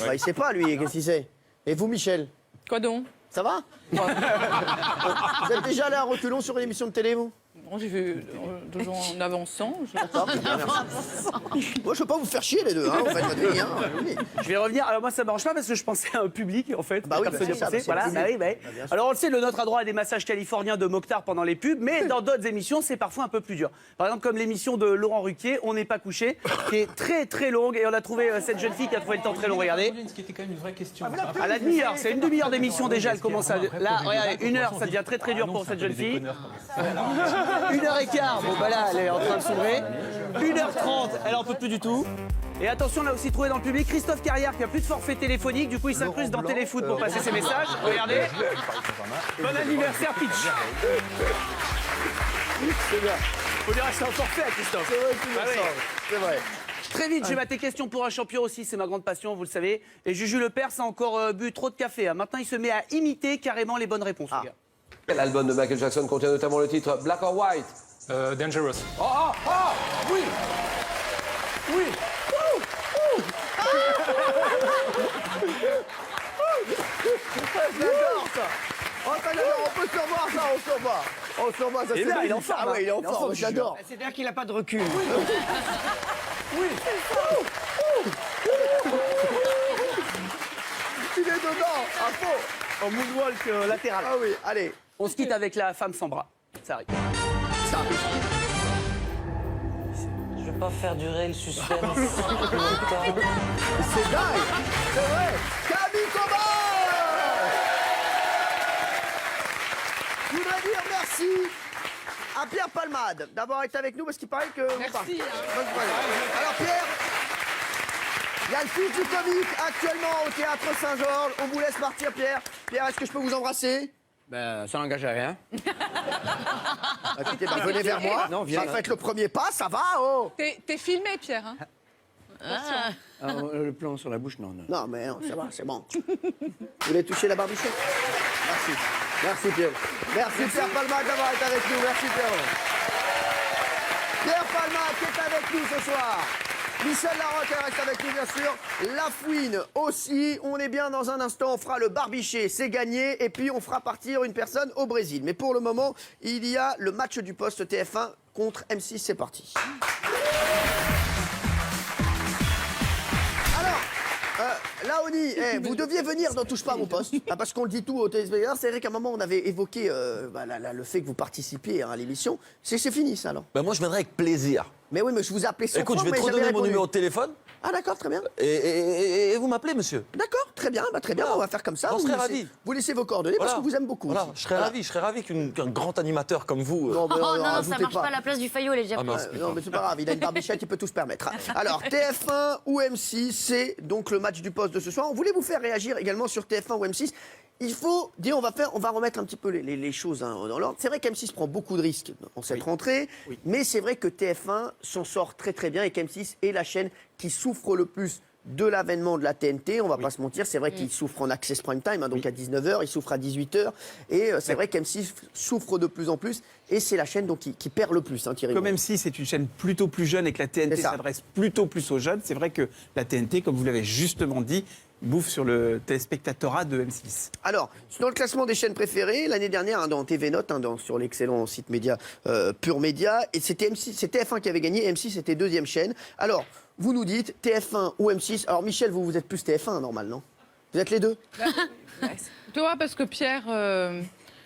Bah, il sait pas, lui, qu'est-ce qu'il sait? Et vous, Michel? Quoi donc? Ça va? Vous êtes déjà allé à reculons sur une émission de télé, vous? Bon, j'ai vu deux gens en avançant. D'accord, très bien, merci. Moi, je veux pas vous faire chier, les deux, hein, vous faites votre vie, hein. Oui. Je vais revenir. Alors moi, ça marche pas parce que je pensais à un public, en fait. Bah oui, Comme bah ça, c'est bien ça, passé. bah c'est Voilà, le bah oui, bah oui. bien sûr. Alors on le sait, le Nôtre a droit à des massages californiens de Mokhtar pendant les pubs, mais dans d'autres émissions, c'est parfois un peu plus dur. Par exemple, comme l'émission de Laurent Ruquier, On n'est pas couché, qui est très très longue, et on a trouvé cette jeune fille qui a trouvé le temps très long. Regardez. Ce qui était quand même une vraie question. À la demi-heure, c'est une demi-heure d'émission déjà. Elle commence à. Là, regardez, 1 heure, ça devient très très dur pour cette jeune fille. 1h15, bon bah là, elle est en train de s'ouvrir. 1h30, elle en peut plus du tout. Et attention, on a aussi trouvé dans le public Christophe Carrière qui a plus de forfait téléphonique, du coup il s'incruste dans Téléfoot pour passer ses messages. Regardez. Bon anniversaire, Pitch. C'est bien. Faut dire c'est un forfait à Christophe. C'est vrai, Ah oui. c'est vrai. Très vite, j'ai maté question pour un champion aussi, c'est ma grande passion, vous le savez. Et Juju Lepers a encore bu trop de café. Hein. Maintenant, il se met à imiter carrément les bonnes réponses. les gars. L'album de Michael Jackson contient notamment le titre Black or White. Dangerous. Oui. Oui. J'adore ça. Oh, ça j'adore, on peut se revoir ça, on se revoit. On se revoit, ça Et c'est là, il est en magnifique. forme, Ah ouais, il est en hein. forme, j'adore. C'est-à-dire qu'il n'a pas de recul. Il est dedans, à fond. En moonwalk latéral. Ah oui, allez, On se quitte avec la femme sans bras. Ça arrive. ça arrive. Je vais pas faire durer le suspense. C'est dingue, c'est vrai. Camille Coban. Je voudrais dire merci à Pierre Palmade d'avoir été avec nous parce qu'il paraît que... Merci. Alors Pierre, il y a le fils du comique actuellement au Théâtre Saint-Georges. On vous laisse partir, Pierre. Pierre, est-ce que je peux vous embrasser? Ben, ça n'engage à rien. Écoutez, venez vers moi. Non, viens. Faites le premier pas, ça va, oh. T'es filmé, Pierre. Hein? Le plan sur la bouche, non. Non, mais non, ça va, c'est bon. Vous voulez toucher la barbichette? Merci. Merci, Pierre. Merci, Pierre Palmade, d'avoir été avec nous. Merci, Pierre. Pierre Palmade qui est avec nous ce soir. Michel Larocque, elle reste avec nous, bien sûr. La Fouine aussi. On est bien dans un instant. On fera le barbiché, c'est gagné. Et puis, on fera partir une personne au Brésil. Mais pour le moment, il y a le match du poste TF1 contre M6. C'est parti. Laoni, vous deviez venir dans Touche pas à mon poste, parce qu'on le dit tout aux téléspectateurs. C'est vrai qu'à un moment, on avait évoqué le fait que vous participiez à l'émission. C'est fini, ça, alors? Ben moi, je viendrai avec plaisir. Mais oui, mais je vous ai appelé 100 Écoute, fois, je vais mais te jamais redonner mon répondu. numéro de téléphone. Ah d'accord, très bien. Et vous m'appelez, monsieur. D'accord, très bien, très bien, on va faire comme ça. J'en Vous serais laissez- ravi. Vous laissez vos coordonnées parce que vous aime beaucoup. Voilà, aussi. je serais ravi qu'un grand animateur comme vous. Non, mais Oh non, ça rajoutez marche pas à la place du Fayot, les déjà Ah, pris. mince. Non, mais c'est pas grave, il a une barbichette, il peut tout se permettre. Alors, TF1 ou M6, c'est donc le match du poste de ce soir. On voulait vous faire réagir également sur TF1 ou M6. Il faut dire, on va remettre un petit peu les choses dans l'ordre. C'est vrai qu'M6 prend beaucoup de risques en cette rentrée, mais c'est vrai que TF1 s'en sort très très bien et qu'M6 est la chaîne qui souffre le plus de l'avènement de la TNT, on va pas se mentir, c'est vrai qu'il souffre en access prime time, hein, donc à 19h, il souffre à 18h, et c'est vrai qu'M6 souffre de plus en plus, et c'est la chaîne donc, qui perd le plus, hein, Thierry. Comme M6 c'est une chaîne plutôt plus jeune et que la TNT C'est ça. s'adresse plutôt plus aux jeunes, c'est vrai que la TNT, comme vous l'avez justement dit, bouffe sur le téléspectatorat de M6. Alors, dans le classement des chaînes préférées, l'année dernière, hein, dans TV Note, hein, sur l'excellent site média Pure Média, et c'était TF1 qui avait gagné, M6 était deuxième chaîne. Alors, vous nous dites TF1 ou M6. Alors, Michel, vous êtes plus TF1, normal, non? Vous êtes les deux? Tu vois, parce que Pierre,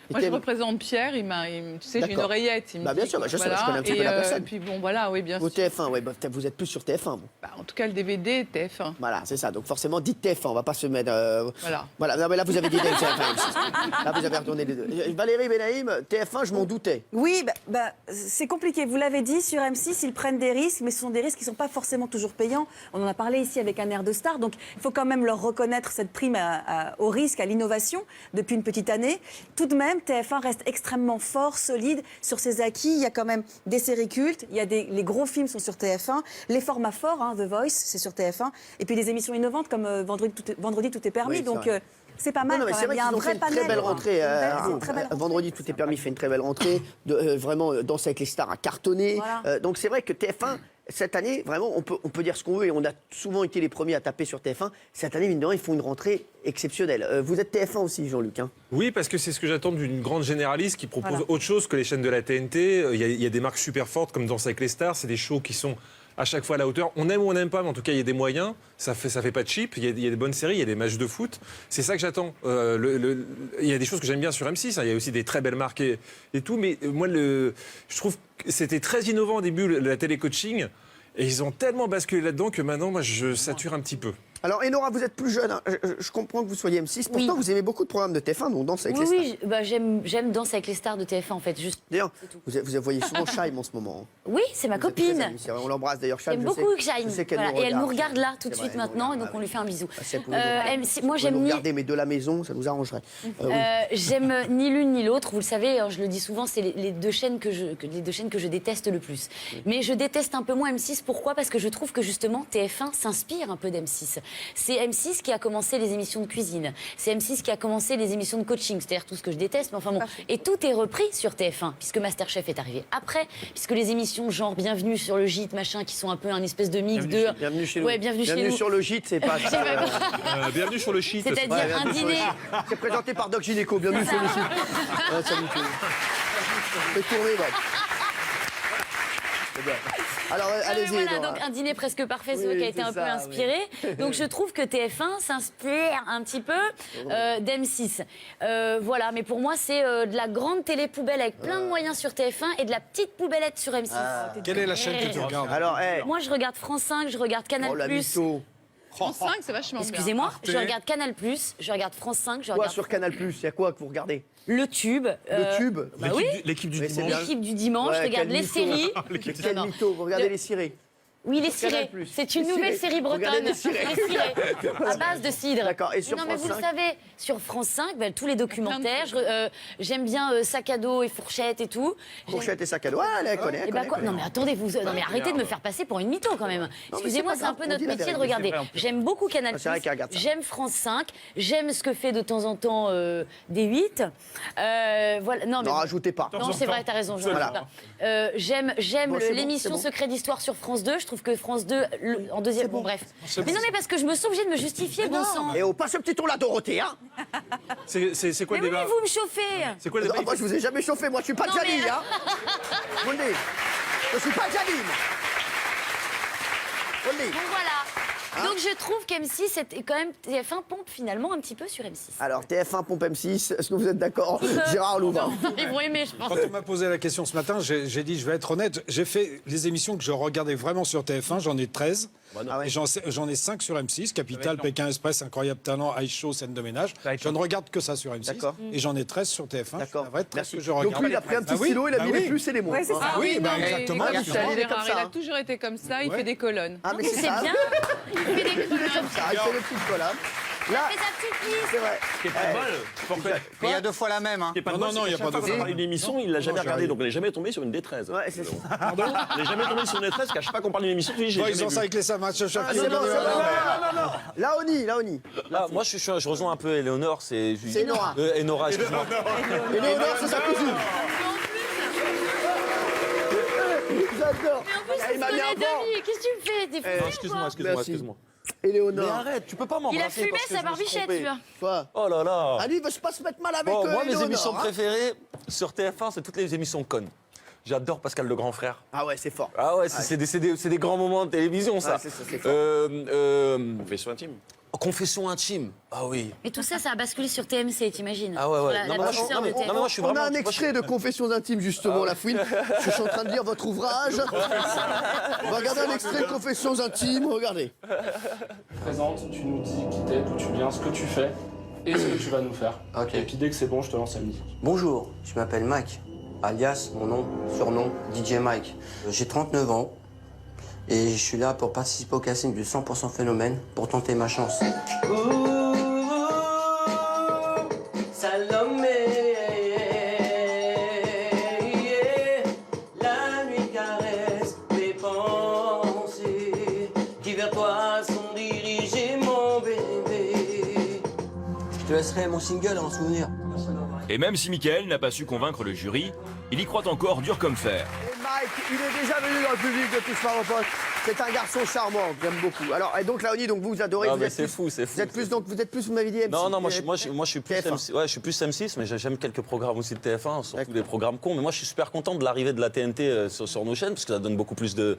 moi je représente Pierre, tu sais, j'ai une oreillette. Il me bien dit sûr, que- je sais, voilà, je connais un petit peu la personne. Et puis bon, voilà, oui, bien sûr. Au TF1, ouais, vous êtes plus sur TF1, vous. En tout cas, le DVD, TF1. Voilà, c'est ça. Donc forcément, dites TF1, on va pas se mettre... Voilà. Voilà, non, mais là, vous avez dit TF1. Là, vous avez retourné les deux. Valérie Benaïm, TF1, je m'en doutais. Oui, c'est compliqué. Vous l'avez dit, sur M6, ils prennent des risques, mais ce sont des risques qui ne sont pas forcément toujours payants. On en a parlé ici avec un air de star, donc il faut quand même leur reconnaître cette prime au risque, à l'innovation, depuis une petite année. Tout de même, TF1 reste extrêmement fort, solide sur ses acquis. Il y a quand même des séries cultes, les gros films sont sur TF1, les formats forts, hein, The Voice, c'est sur TF1, et puis des émissions innovantes comme Vendredi, tout est permis. Oui, donc c'est vrai. c'est pas mal. Non, mais quand c'est même. vrai Il y a un qu'ils ont fait vrai une panel. très belle rentrée. Très belle rentrée. Vendredi, tout est permis, fait une très belle rentrée. Vraiment, Danse avec les stars a cartonné. Voilà. Donc c'est vrai que TF1, cette année, vraiment, on peut dire ce qu'on veut et on a souvent été les premiers à taper sur TF1. Cette année, mine de rien, ils font une rentrée exceptionnelle. Vous êtes TF1 aussi, Jean-Luc, hein? Oui, parce que c'est ce que j'attends d'une grande généraliste qui propose Voilà. autre chose que les chaînes de la TNT. Il y a des marques super fortes comme Danse avec les stars. C'est des shows qui sont à chaque fois à la hauteur. On aime ou on n'aime pas, mais en tout cas, il y a des moyens. Ça fait pas cheap. Il y a des bonnes séries, il y a des matchs de foot. C'est ça que j'attends. Il y a des choses que j'aime bien sur M6. Hein. Il y a aussi des très belles marques et tout. Mais moi, je trouve que c'était très innovant au début, la télécoaching. Et ils ont tellement basculé là-dedans que maintenant, moi, je sature un petit peu. Alors, Enora, vous êtes plus jeune. Hein. Je comprends que vous soyez M6. Pourtant, vous aimez beaucoup de programmes de TF1, dont Danse avec les stars. Oui, j'aime Danse avec les stars de TF1 en fait. Juste. D'ailleurs, vous voyez souvent Chaim en ce moment. Oui, c'est ma Vous êtes très copine. amis, c'est vrai, on l'embrasse d'ailleurs, Chaim. J'aime je beaucoup sais- Chaim. je sais qu'elle Voilà, nous et elle nous regarde. regarde là tout de C'est suite vrai, elle nous maintenant, et regarde, donc on lui fait un bisou. Si elle pouvait nous- MC, vous moi pouvez j'aime nous ni. regarder, mais de la maison, ça nous arrangerait. Oui. J'aime ni l'une ni l'autre, vous le savez, je le dis souvent, c'est les deux chaînes que je déteste le plus. Mais je déteste un peu moins M6, pourquoi? Parce que je trouve que justement TF1 s'inspire un peu d'M6. C'est M6 qui a commencé les émissions de cuisine, c'est M6 qui a commencé les émissions de coaching, c'est-à-dire tout ce que je déteste, mais enfin bon. Et tout est repris sur TF1, puisque Masterchef est arrivé après, puisque les émissions genre Bienvenue sur le gîte, machin, qui sont un peu un espèce de mix de... Bienvenue chez nous. Ouais, bienvenue chez nous. sur le gîte, c'est pas... Bienvenue sur le shit. C'est-à-dire Ouais, un bienvenue sur le dîner... shit. C'est présenté par Doc Gynéco. Bienvenue sur le site. Salut, tout. Fais tourner, Doc. C'est bien. Alors, allez-y. Voilà, Nora. donc un dîner presque parfait, c'est Oui, vrai, qui a été c'est un peu ça, inspiré. Donc je trouve que TF1 s'inspire un petit peu d'M6. Voilà, mais pour moi, c'est de la grande télé poubelle avec plein de moyens sur TF1 et de la petite poubellette sur M6. Quelle est la chaîne que tu regardes? Alors, Moi, je regarde France 5, je regarde Canal+. la mytho. France 5, c'est vachement bien. Excusez-moi, je regarde Canal+, je regarde France 5, je Quoi regarde sur Canal+, il y a quoi que vous regardez? Le Tube. Le Tube. Bah oui, L'équipe du Oui, c'est dimanche. bien. l'équipe du dimanche, Ouais, je regarde quel les mytho. séries. Quel Non, non. mytho, vous regardez les cirés. Oui, les Sur Canal+. cirés. C'est une Les nouvelle cirés. série Regardez bretonne. les cirés. Les cirés. À base de cidre. D'accord, et sur Non, mais France vous le 5? savez, sur France 5, tous les documentaires, j'aime bien Sac à dos et fourchette et tout. Fourchette et sac à dos, ah, elle connaît. Et elle bah connaît, quoi elle Non connaît. mais attendez, non mais arrêtez de me faire passer pour une mytho quand même. mais Excusez-moi, c'est c'est pas un peu grave, on notre dit la métier de vérité, regarder. c'est vrai, en plus. J'aime beaucoup Canal+. Ah, c'est vrai qu'elle regarde ça. J'aime France 5. J'aime ce que fait de temps en temps D8. Voilà. Non mais Non, rajoutez pas. non, c'est vrai, t'as raison. je Voilà. rajoute pas. J'aime Bon, c'est bon, l'émission c'est bon. Secret d'Histoire sur France 2. Je trouve que France 2, en deuxième... Bon, bref. Mais non, mais parce que je me sens obligée de me justifier, bon sang. Et on passe ce petit tour là, Dorothée, hein? C'est quoi Mais le oui, débat? vous me chauffez. C'est quoi le débat? Moi, je vous ai jamais chauffé, moi, je suis pas Non, Gianni, mais- hein? Je vous le dis. Je suis pas Gianni. Je vous le dis. Donc voilà. Donc je trouve qu'M6, c'est quand même TF1 pompe finalement un petit peu sur M6. Alors, TF1 pompe M6, est-ce que vous êtes d'accord? Gérard Louvain. Ils vont aimer, je pense. Quand on m'a posé la question ce matin, j'ai dit, je vais être honnête, j'ai fait les émissions que je regardais vraiment sur TF1, j'en ai 13. Ah ouais. Et j'en ai 5 sur M6, Capital, Pékin Express, Incroyable Talent, Ice Show, Scène de ménage. Je ne regarde que ça sur M6. D'accord. Et j'en ai 13 sur TF1. D'accord. Ça va être 13 Merci. que je regarde. Donc lui, il a pris un petit stylo, il a mis les plus et les moins. Ouais, c'est ça. Ah oui, bah, non, mais exactement. comme Michel, il est comme Gérard, ça, il a hein. toujours été comme ça, il Ouais. fait des colonnes. Ah, mais C'est c'est ça. bien. Il fait des Il est comme ça, il fait des petites collabs. Là, fait sa petite liste. c'est vrai. Ce qui est pas mal. Mais il y a 2 fois la même. Hein. Ce qui est pas Non, mal, non, c'est il y a qu'à pas chaque fois de qu'on fois. parle d'une émission, il l'a jamais regardé, j'arrive. donc on n'est jamais tombé sur une détresse. Ouais, c'est ça. Pardon On n'est jamais tombé sur une détresse, qu'à chaque fois qu'on parle d'une émission, tu dis j'ai Ils jamais ont vu. ça avec les matchs à chaque Ah, fois. c'est bon, c'est bon. Non. Laoni. Ah, moi, je rejoins un peu Éléonore. C'est Enora. Enora, excuse-moi. Éléonore, c'est sa cousine. J'adore. Mais en plus, Ah, c'est il m'a ce mis qu'on un est banc. de lui. Qu'est-ce que tu me fais? T'es fou, Non, toi. excuse-moi. Mais Éléonore. arrête, tu peux pas Il a m'embrasser fumé parce que sa je me suis barbichette, trompé. tu vois. Quoi? Oh là là. Ah, lui, il veut pas se mettre mal avec Bon, moi, mes Éléonore, émissions hein. préférées sur TF1, c'est toutes les émissions connes. J'adore Pascal le grand frère. Ah ouais, c'est fort. Ah ouais, c'est des grands moments de télévision, ça. Ouais, c'est ça, c'est fort. Confession intime. Confession intime. Ah oui. Mais tout ça, ça a basculé sur TMC, t'imagines? Ah ouais. Sur la Non, mais moi, je petite sœur de non, TF1. mais moi, je suis On vraiment. a un moi, extrait de Confessions intimes, justement, La Fouine. Je suis en train de lire votre ouvrage. On va regarder un extrait de Confessions intimes, regardez. Présente, tu nous dis qui t'es, d'où tu viens, ce que tu fais et ce que tu vas nous faire. Ok. Et puis dès que c'est bon, je te lance la musique. Bonjour, je m'appelle Mike, alias mon surnom DJ Mike. J'ai 39 ans et je suis là pour participer au casting du 100% Phénomène pour tenter ma chance. Salomé, la nuit caresse mes pensées qui vers toi sont dirigées, mon bébé. Je te laisserai mon single en souvenir. Et même si Mickaël n'a pas su convaincre le jury, il y croit encore dur comme fer. Et Mike, il est déjà venu dans le public de Tous par Pote. C'est un garçon charmant, j'aime beaucoup. Alors, et donc Laoni, donc vous adorez. Ah, vous mais êtes c'est plus- fou, c'est fou. Vous êtes plus, donc vous êtes plus, vous m'avez dit. MC, Non, moi je suis plus TF1. M6, ouais, je suis plus M6, mais j'aime quelques programmes aussi de TF1, surtout des programmes cons. Mais moi je suis super content de l'arrivée de la TNT sur nos chaînes, parce que ça donne beaucoup plus de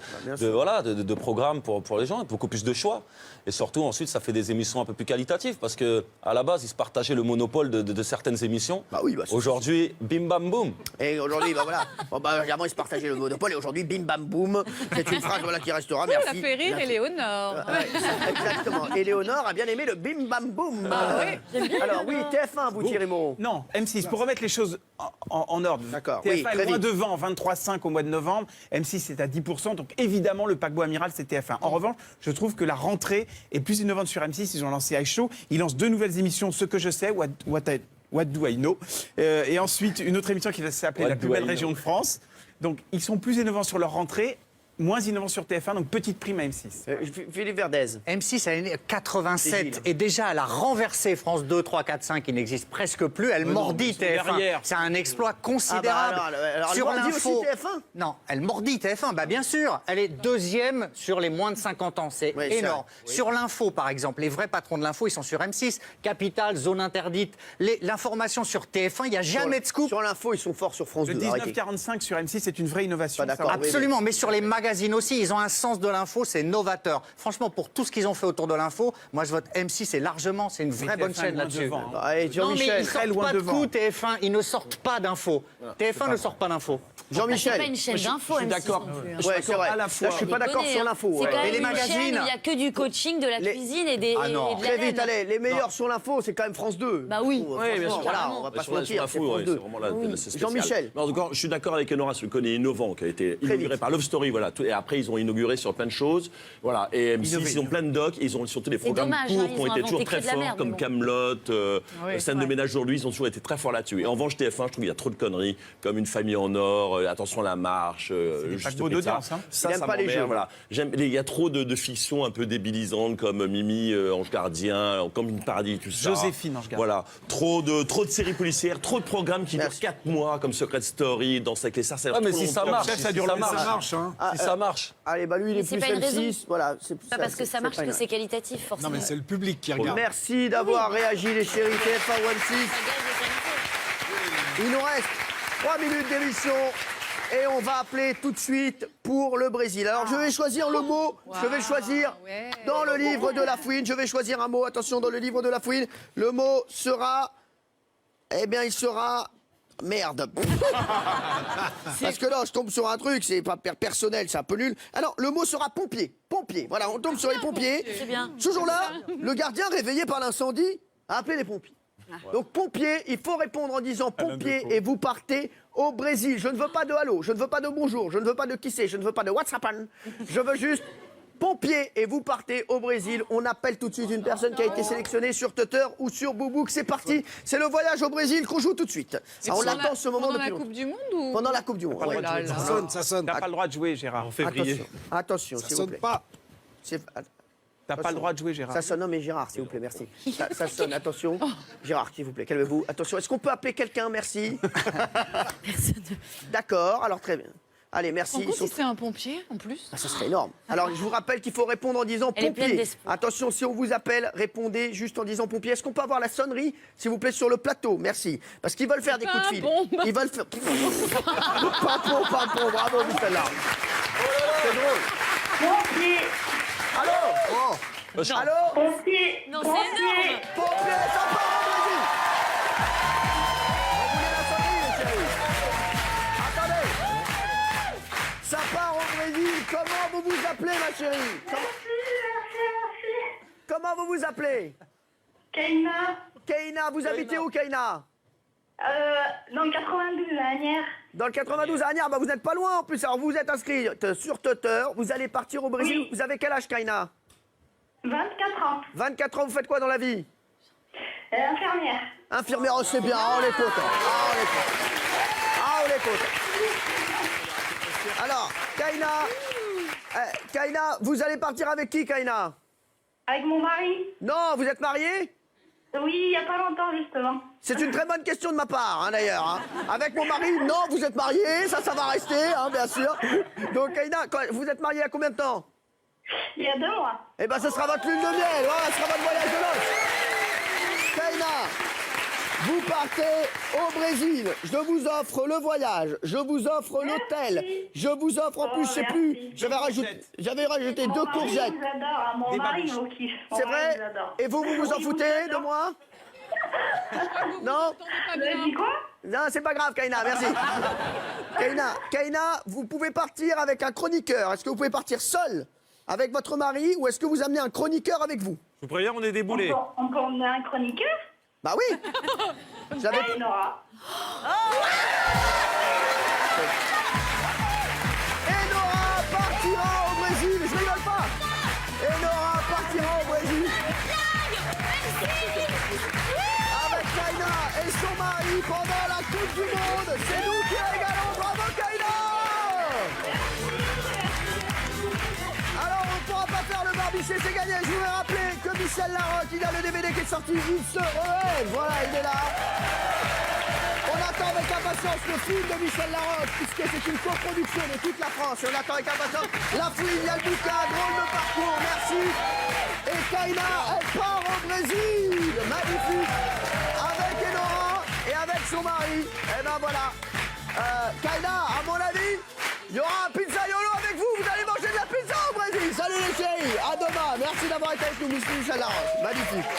programmes pour les gens, et beaucoup plus de choix. Et surtout ensuite ça fait des émissions un peu plus qualitatives, parce que à la base ils se partageaient le monopole de certaines émissions. Bah oui, c'est- Aujourd'hui, bim bam boum. Et aujourd'hui, bah voilà. Bon, bah, avant, ils se partageaient le monopole et aujourd'hui, bim bam boum. C'est une phrase voilà, qui restera. Oui, Merci. on a fait rire Merci. Éléonore. Ouais, exactement. Éléonore a bien aimé le bim bam boum. Ah oui, j'aime bien Alors oui, Éléonore. TF1, vous Thierry Moreau. Non, M6, pour remettre les choses en ordre. D'accord, TF1 oui, est très loin vite. devant, 23,5 au mois de novembre. M6 c'est à 10%, donc évidemment le paquebot amiral c'est TF1. En revanche, je trouve que la rentrée est plus innovante sur M6. Ils ont lancé iShow. Ils lancent 2 nouvelles émissions, Ce que je sais, What do I know, et ensuite une autre émission qui va s'appeler What La plus do I belle know. région de France. Donc ils sont plus innovants sur leur rentrée. Moins innovant sur TF1, donc petite prime à M6. Philippe Verdez. M6, elle est née en 87 Gilles. et déjà elle a renversé France 2, 3, 4, 5 qui n'existe presque plus. Elle Mais non, mordit ils sont TF1. derrière. C'est un exploit considérable. Ah bah alors, sur elle mordit l'info. aussi TF1? Non, elle mordit TF1. Bah bien sûr, elle est deuxième sur les moins de 50 ans. C'est Oui, c'est énorme. vrai. Oui. Sur l'info, par exemple, les vrais patrons de l'info, ils sont sur M6. Capital, zone interdite. L'information sur TF1, il n'y a jamais de scoop. Sur l'info, ils sont forts sur France Le 2. arrêtez. 1945 sur M6, c'est une vraie innovation. Pas d'accord. ça. Absolument, mais sur les magazines aussi, ils ont un sens de l'info, c'est novateur. Franchement, pour tout ce qu'ils ont fait autour de l'info, moi je vote M6 et largement, c'est une vraie TF1 bonne est chaîne loin là-dessus. devant, hein. Allez, Non, mais Jean-Michel. ils sortent loin pas de devant. coup, TF1, ils ne sortent pas d'infos. TF1 ne sort pas d'infos. C'est pas Jean-Michel. une chaîne d'info, je suis M6 d'accord. non plus, hein. Ouais, c'est vrai. à la Là, fois. je suis pas d'accord Déconner, sur hein. l'info. C'est ouais. quand Et même les une magazines chaîne où il n'y a que du coaching, de la Les- cuisine et des. Ah non. et de la Très vite, laine. allez, les meilleurs sur l'info, c'est quand même France 2. Bah oui. Franchement, Oui, bien sûr. Voilà, on va pas se mentir, c'est France 2. c'est spécial. Jean-Michel. Mais en tout cas, je suis d'accord avec Enora, c'est le côté innovant qui a été inauguré vite. par Love Story. Voilà. Et après, ils ont inauguré sur plein de choses. Voilà. Et M6, ils ont plein de docs. Ils ont surtout des programmes dommage, courts hein, qui ils ont ont été toujours inventé très que de la forts, merde, comme mais bon. Camelot, Oui, Scène de ouais. ménage aujourd'hui. Ils ont toujours été très forts là-dessus. Et en revanche, TF1, je trouve qu'il y a trop de conneries, comme Une famille en or, Attention la marche. des Juste paquebots Pizza. d'audience, hein. Ça, Il aime ça pas les m'emmerde, jeux. voilà. Il y a trop de fictions un peu débilisantes comme Mimi, Ange Gardien, comme Une Paradis, tout ça. Joséphine, Ange Gardien. Voilà. Trop de séries policières, trop de programmes qui durent Merci. 4 mois, comme Secret Story, Danse avec les stars. Ah, mais si ça marche, ça dure si ça longtemps. marche, Ça marche, hein. si ça marche. Allez, bah lui, il est Mais c'est plus pas une raison. M6. Voilà, c'est Pas parce que ça marche pas que une- c'est qualitatif, Non, forcément. mais c'est le public qui regarde. Merci d'avoir réagi, les chéris TF1 ou M6. Ça gage de qualité. Il nous reste 3 minutes d'émission et on va appeler tout de suite pour le Brésil. Alors je vais choisir le mot, je vais choisir ouais. dans le livre de La Fouine, je vais choisir un mot, attention, dans le livre de La Fouine, le mot sera, eh bien il sera... Merde. Parce que là, je tombe sur un truc, c'est pas personnel, c'est un peu nul. Alors, le mot sera pompier. Pompier. Voilà, on tombe sur les pompiers. C'est bien. Ce jour-là, le gardien réveillé par l'incendie a appelé les pompiers. Donc pompier, il faut répondre en disant pompier et vous partez au Brésil. Je ne veux pas de allô, je ne veux pas de bonjour, je ne veux pas de qui c'est, je ne veux pas de WhatsApp. Je veux juste pompier et vous partez au Brésil. On appelle tout de suite une personne qui a été sélectionnée sur Tutter ou sur Boubouk. C'est parti, c'est le voyage au Brésil qu'on joue tout de suite. Alors, on attend ce moment pendant depuis la Coupe du Monde ou... Pendant la Coupe du Monde. Pas le ouais. droit de jouer. Ça sonne, ça sonne. T'as pas le droit de jouer, Gérard. En février. Attention, Ça s'il vous sonne plaît. pas. T'as pas le droit de jouer, Gérard. Ça sonne, non mais Gérard, s'il vous plaît, merci. Ça sonne, attention. Gérard, s'il vous plaît, calmez-vous. Attention, est-ce qu'on peut appeler quelqu'un, merci? D'accord, alors très bien. Allez, merci. En si c'est un pompier, en plus. Ah, ça serait énorme. Alors, je vous rappelle qu'il faut répondre en disant Elle est pleine pompier. d'espoir. Attention, si on vous appelle, répondez juste en disant pompier. Est-ce qu'on peut avoir la sonnerie, s'il vous plaît, sur le plateau? Merci. Parce qu'ils veulent faire des coups de fil. Ils veulent faire... Pimpon, pimpon, bravo, Michel. C'est drôle. Pompier. Allô? Oh. Allô? Pompier. Non, c'est énorme. Pompier, ça part au Brésil. Vous voulez la sonnerie, les chéris? Attendez. Ça part au Brésil. Comment vous vous appelez, ma chérie? Comment vous vous appelez? Kaina. Kaina, vous habitez où, Kaina? Dans le 92, à Agnières. Dans le 92 à Agnières, bah vous n'êtes pas loin en plus. Alors vous êtes inscrit sur Tutter, vous allez partir au Brésil. Oui. Vous avez quel âge, Kaina? 24 ans. 24 ans, vous faites quoi dans la vie? Infirmière. Infirmière, oh, c'est bien, on les content. Ah, on les content. Ah, on les content. Alors, Kaina, vous allez partir avec qui, Kaina? Avec mon mari. Non, vous êtes mariée? Oui, il n'y a pas longtemps, justement. C'est une très bonne question de ma part, hein, d'ailleurs. Hein. Avec mon mari, non, vous êtes mariée, ça va rester, hein, bien sûr. Donc, Kaina, vous êtes mariée à combien de temps? Il y a 2 mois. Eh ben, ce sera votre lune de miel, voilà, ce sera votre voyage de noces. Kaina, vous partez au Brésil. Je vous offre le voyage, je vous offre l'hôtel, je vous offre en plus, je sais plus, j'avais rajouté 2 courgettes. Mon mari nous adore, hein. Mon mari nous kiffe. C'est vrai? Et vous vous en foutez de moi? Non? Vous avez dit quoi? Non, c'est pas grave, Kaina, merci. Kaina, vous pouvez partir avec un chroniqueur. Est-ce que vous pouvez partir seul avec votre mari ou est-ce que vous amenez un chroniqueur avec vous? Je vous préviens, on est déboulés. On peut emmener un chroniqueur? Bah oui. J'avais... Et Nora. Et Nora partira au Brésil. Je rigole pas. Et Nora partira au Brésil. Avec Kaina et son mari pendant la Coupe du Monde. C'est nous qui régalons. Bravo, Kaina. Alors, on ne pourra pas faire le barbiché, c'est gagné. Je voudrais rappeler que Michel Larocque, il a le DVD qui est sorti. Il se relève. Voilà, il est là. On attend avec impatience le film de Michel Larocque, puisque c'est une coproduction de toute la France. Et on attend avec impatience La Fouine, il y a le bouquin, drôle de parcours, merci. Et Kaina, elle part au Brésil. Magnifique. Avec Enora et avec son mari. Et ben voilà. Kaina, à mon avis, il y aura un pizzaiolo avec vous. Vous allez manger de la pizza au Brésil. Salut les chéris. À demain. Merci d'avoir été avec nous, Michel Larocque. Magnifique.